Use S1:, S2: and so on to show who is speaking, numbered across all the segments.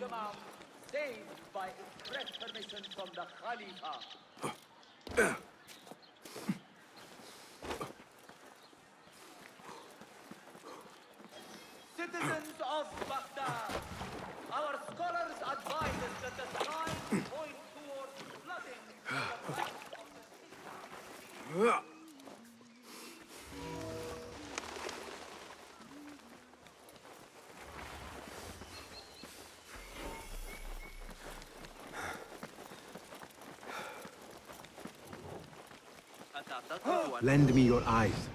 S1: Imam, saved by express permission from the Khalifa. Citizens of Baghdad, our scholars advise us that the signs point towards flooding the banks of the city.
S2: Lend me your eyes.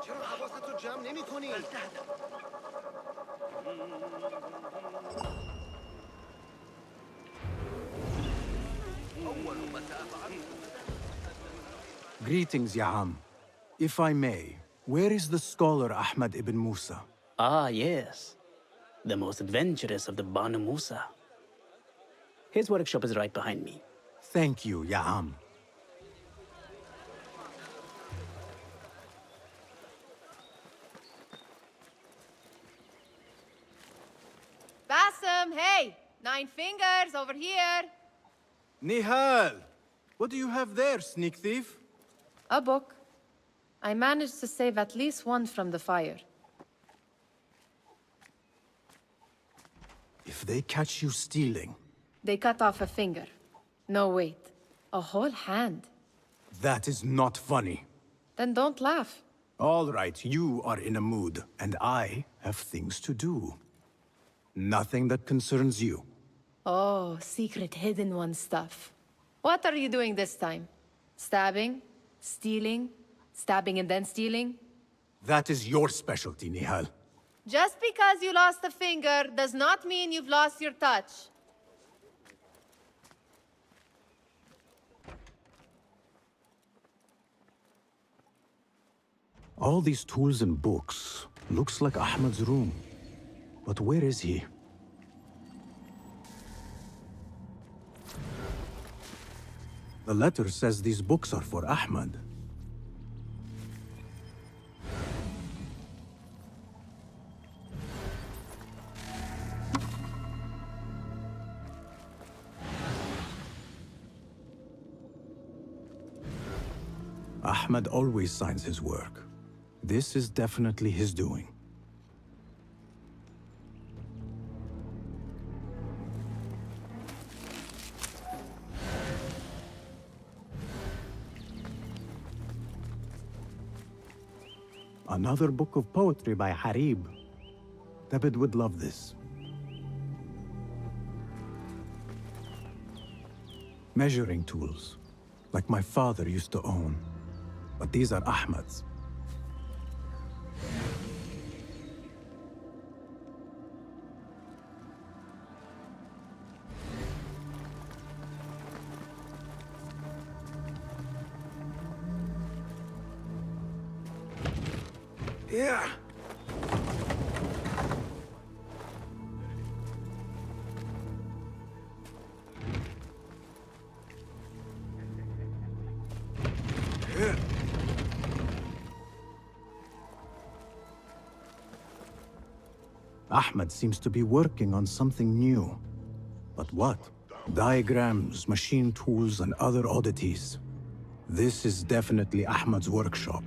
S3: چرا حواستو جمع نمی‌کنی؟
S2: Greetings, Ya'am. If I may, where is the scholar Ahmad ibn Musa?
S4: Ah, yes. The most adventurous of the Banu Musa. His workshop is right behind me.
S2: Thank you, Ya'am.
S5: Basim, hey! 9 fingers over here!
S2: Nihal! What do you have there, sneak thief?
S5: A book. I managed to save at least one from the fire.
S2: If they catch you stealing,
S5: They cut off a finger. No, wait. A whole hand.
S2: that is not funny.
S5: Then don't laugh.
S2: All right, you are in a mood, and I have things to do. Nothing that concerns you.
S5: Oh, secret hidden one stuff. What are you doing this time? Stabbing? Stealing? Stabbing and then stealing?
S2: That is your specialty, Nihal.
S5: Just because you lost a finger does not mean you've lost your touch.
S2: All these tools and books. Looks like Ahmad's room. But where is he? The letter says these books are for Ahmad. Ahmad always signs his work. This is definitely his doing. Another book of poetry by Harib. David would love this. Measuring tools, like my father used to own. But these are Ahmad's. Yeah. Ahmad seems to be working on something new. But what? Diagrams, machine tools, and other oddities. This is definitely Ahmad's workshop.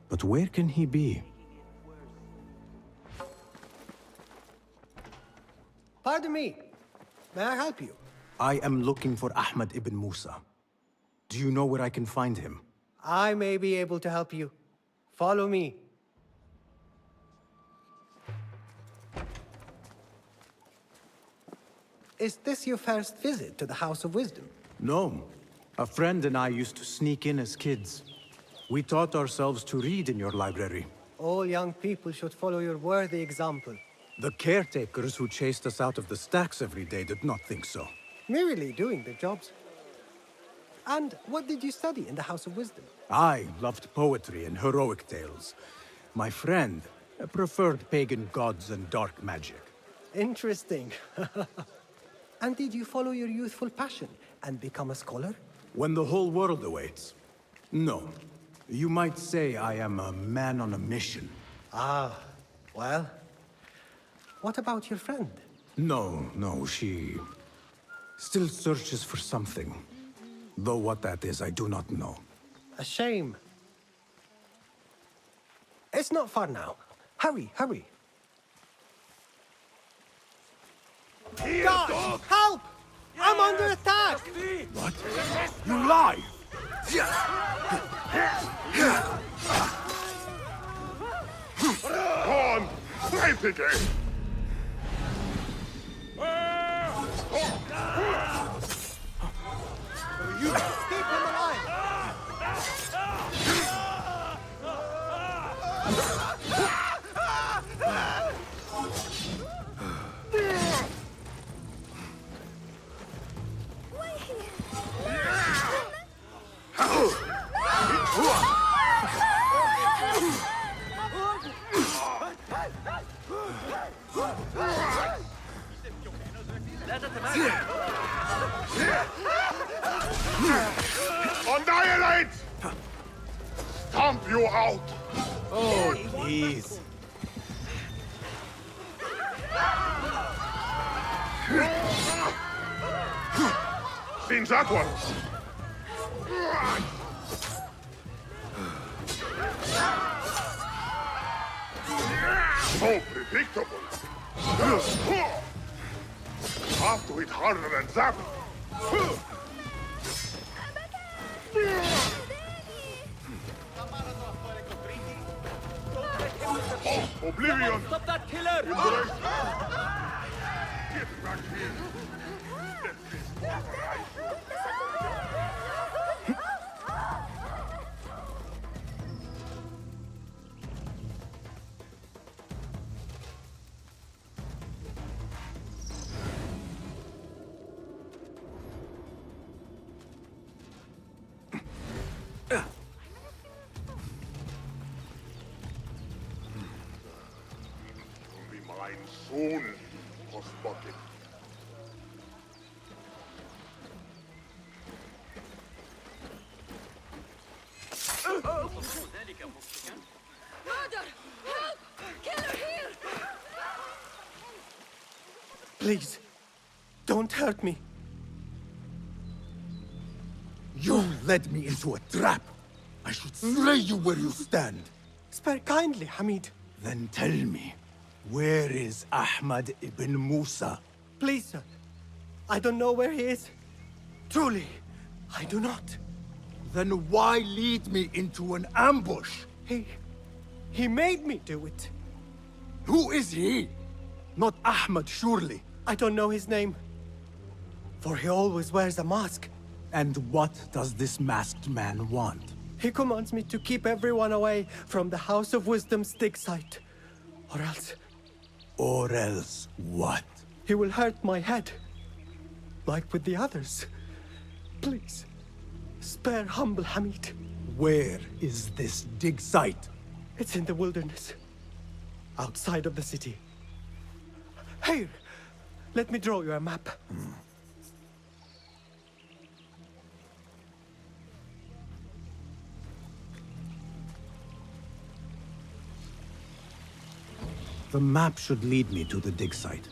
S2: But where can he be?
S3: Pardon me. May I help you?
S2: I am looking for Ahmad ibn Musa. Do you know where I can find him?
S3: I may be able to help you. Follow me. Is this your first visit to the House of Wisdom?
S2: No. A friend and I used to sneak in as kids. We taught ourselves to read in your library.
S3: All young people should follow your worthy example.
S2: The caretakers who chased us out of the stacks every day did not think so.
S3: Merely doing their jobs. And what did you study in the House of Wisdom?
S2: I loved poetry and heroic tales. My friend preferred pagan gods and dark magic.
S3: Interesting. And did you follow your youthful passion and become a scholar?
S2: When the whole world awaits. No. You might say I am a man on a mission.
S3: Ah, well, What about your friend?
S2: No, she still searches for something. Though what that is, I do not know.
S3: A shame. It's not far now. Hurry, hurry. Guys, help! I'm under attack!
S2: What? You lie!
S6: Go on, fight again!
S3: Keep him alive!
S6: Annihilate! Stomp you out!
S2: Oh, please.
S6: Seen that one? So predictable. Have to hit harder than that. Oh, Oblivion!
S1: Stop that killer!
S6: Embrace. Get back here. Let this authorize you. You'll be mine soon, Postbucket.
S7: Murder! Help! Killer here!
S3: Please, don't hurt me.
S2: You led me into a trap. I should slay you where you stand.
S3: Spare kindly, Hamid.
S2: Then tell me, where is Ahmad ibn Musa?
S3: Please, sir. I don't know where he is. Truly, I do not.
S2: Then why lead me into an ambush?
S3: He made me do it.
S2: Who is he? Not Ahmad, surely.
S3: I don't know his name. For he always wears a mask.
S2: And what does this masked man want?
S3: He commands me to keep everyone away from the House of Wisdom's dig site. Or else,
S2: Or else what?
S3: he will hurt my head. Like with the others. Please, spare humble Hamid.
S2: Where is this dig site?
S3: It's in the wilderness. Outside of the city. Here, let me draw you a map.
S2: The map should lead me to the dig site.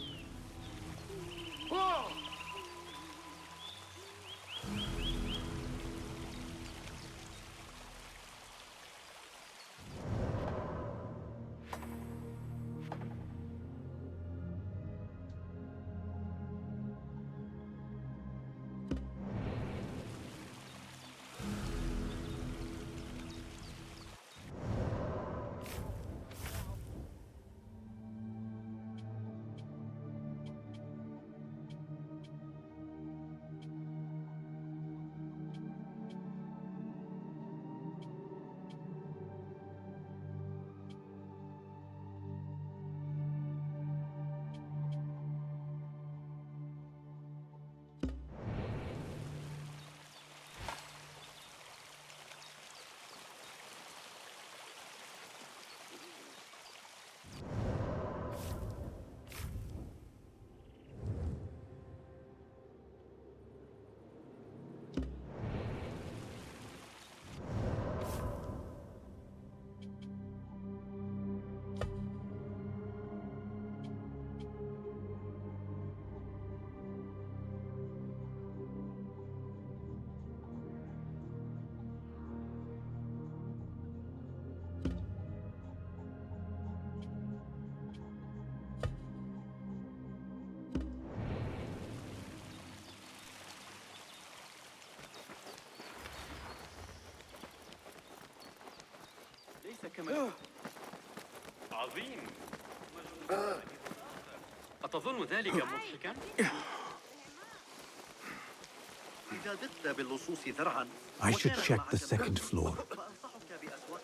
S8: عظيم. أتظن ذلك مضحكا؟
S1: إذا بت باللصوص ذرعا
S2: I should check the second floor.
S1: فأنصحك بأسواق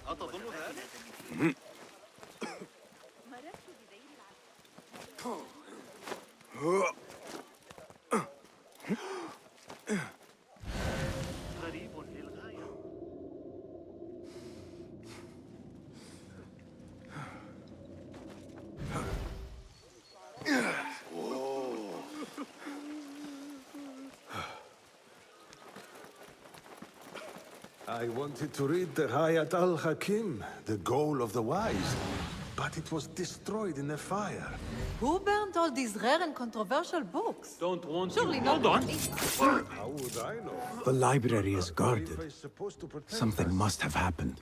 S1: أتظن ذلك؟ غريب للغاية.
S9: I wanted to read the Hayat al-Hakim, the goal of the wise, but it was destroyed in a fire.
S6: Who burned all these rare and controversial books?
S8: Don't want
S6: Surely
S8: to.
S6: not
S8: Hold on.
S6: me.
S9: How would I know?
S2: The library is
S9: If
S2: guarded.
S9: I'm supposed to protect
S2: Something
S9: us.
S2: must have happened.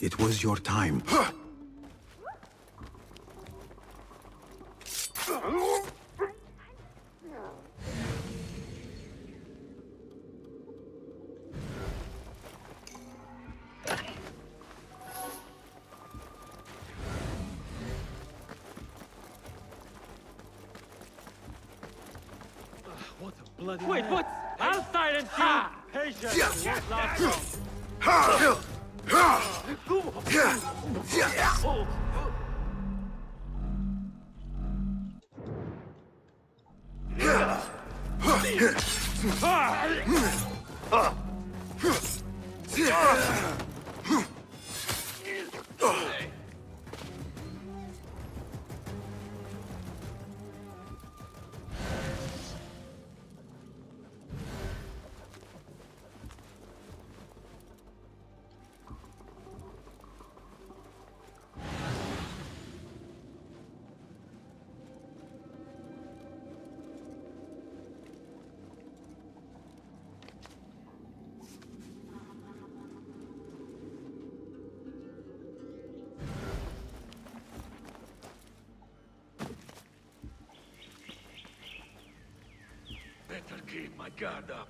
S2: It was your time.
S8: Wait, what? I'll silence you! Patience won't last long.
S1: Better keep my guard up.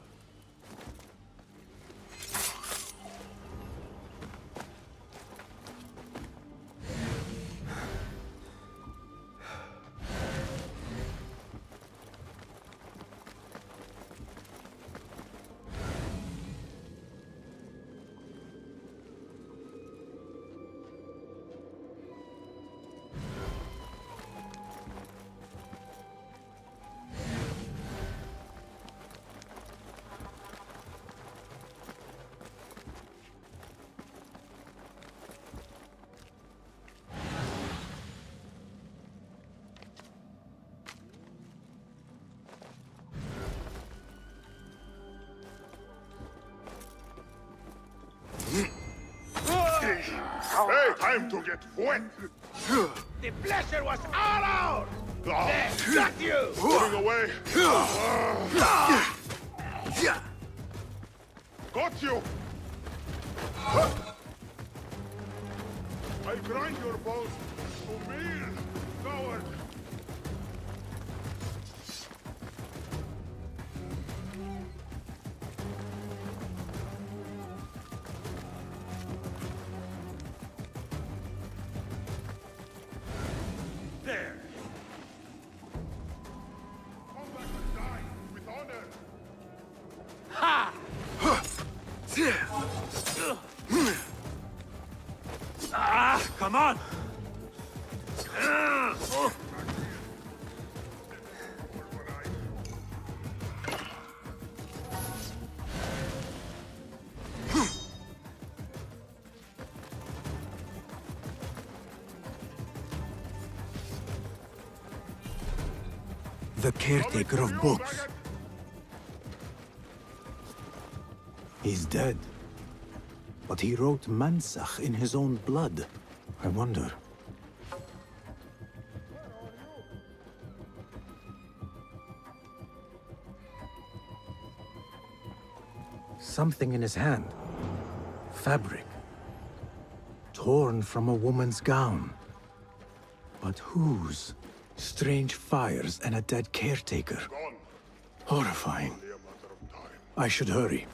S10: Hey, time to get wet!
S1: The pleasure was all ours! Got you!
S10: Putting away! Got you! I grind your bones to meal, coward!
S1: There!
S10: Come back and die with honor!
S1: Ha! Ah, come on!
S2: The caretaker of books. He's dead. But he wrote Mansach in his own blood. I wonder. Something in his hand. Fabric. Torn from a woman's gown. But whose? Strange fires and a dead caretaker.
S10: Gone.
S2: Horrifying.
S10: Only a matter of time.
S2: I should hurry.